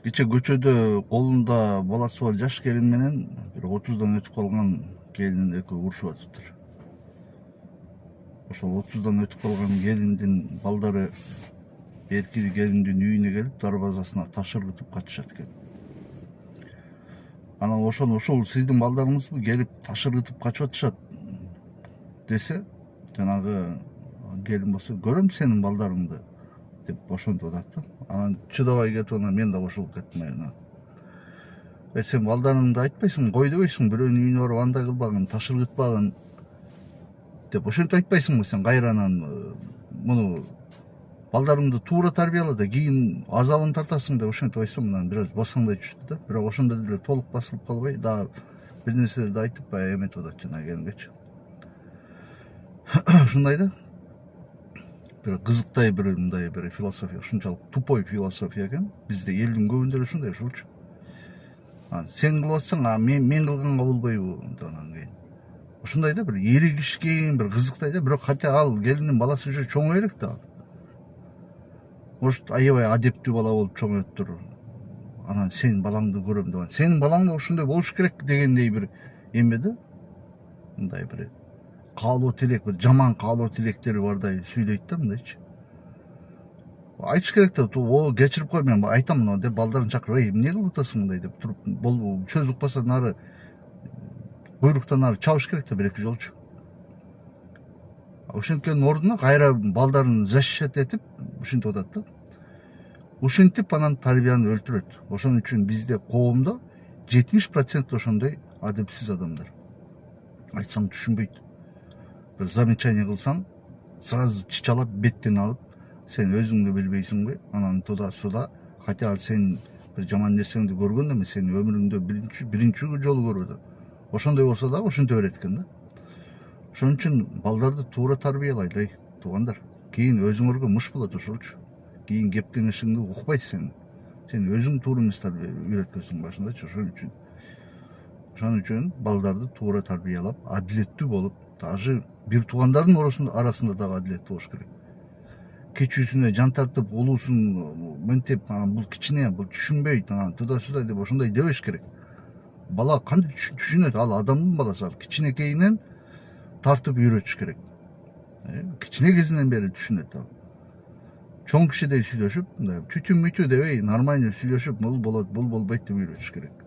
Кече көчөдө колунда баласы бар жаш келин менен бир 30дан өтүп калган келин экөө урушуп атыптыр. Ошол 30дан өтүп калган келиндин балдары эркин келиндин үйүнө келип дарбазасына таш ыргытып качышат экен. Анан ошол сиздин балдарыңызбы келип таш ыргытып качып атышат десе, жанагы келин болсо көрөм сенин балдарыңды деп ошентип атат да. Анан чыдабай кетип анан мен да кошулуп кеттим айына. Сен балдарыңды айтпайсың, кой дебейсиң, бирөөнүн үйүнө барып андай кылбагын, таш ыргытпагын деп ошентип айтпайсыңбы сен кайранан муну балдарыңды туура тарбияла да кийин азабын тартасың деп ошентип айтсам, мына бир аз басаңдай түштү да. Бирок ошондо деле толук басылып калбай, дагы бир нерселерди айтып баягы эметип атат жана келингечи. Ушундай да. Бир кызыктай бир мындай бир философия, ушунчалык тупой философия экен. Бизде элдин көбүндө эле ушундай ушулчу. Сен кылып атсаң, мен кылганга болбойбу деп анан кийин. Ушундай да, бир эригишкен, бир кызыктай да, бирок хотя ал келиндин баласы уже чоңой элек да. Может, аябай адептүү бала болуп чоңоюптур. Анан сенин балаңды көрөм деп. Сенин балаң да ушундай болуш керек дегендей бир эме да. Мындай бир каалоо тилек, бир жаман каалоо тилектери бардай сүйлөйт да мындайчы. Айтыш керек да, кечирип кой, мен айтам мына деп балдарын чакырып, эмне кылып атасың мындай деп туруп, сөз укпаса нары буйруктан нары чабыш керек да бир эки жолчу. Ошенткенин ордуна кайра балдарын защищать этип ушинтип атат да. Ушинтип анан тарбияны өлтүрөт. Ошон үчүн бизде коомдо 70% ошондой адепсиз адамдар. Айтсаң түшүнбөйт. Бир замечание кылсаң, сразу чычалап, беттен алып, сен өзүңдү билбейсиңби? Анан туда-суда, хотя сен бир жаман нерсеңди көргөн эме, сен өмүрүңдө биринчи жолу көрүп атат. Ошондой болсо дагы ошентип берет экен да. Ошон үчүн балдарды туура тарбиялайлы, туугандар. Кийин өзүңөргө муш болот ошолчу. Кийин кеп кеңешиңди укпайт сен. Сен өзүң туура эмес үйрөткөнсүң башындачы. Ошон үчүн балдарды туура тарбиялап, адилеттүү болуп, даже бир туугандардын арасында дагы адилеттүү болуш керек. Кичүүсүнө жан тартып, улуусун мынтип, бул кичине, бул түшүнбөйт, анан туда-суда деп ошондой дебеш керек. Бала кантип түшүнөт? Ал адамдын баласы, ал кичинекейинен тартып үйрөтүш керек. Кичине кезинен бери түшүнөт ал. Чоң кишидей сүйлөшүп, түтүн мүтү дебей, нормально сүйлөшүп, бул болот, бул болбойт деп үйрөтүш керек.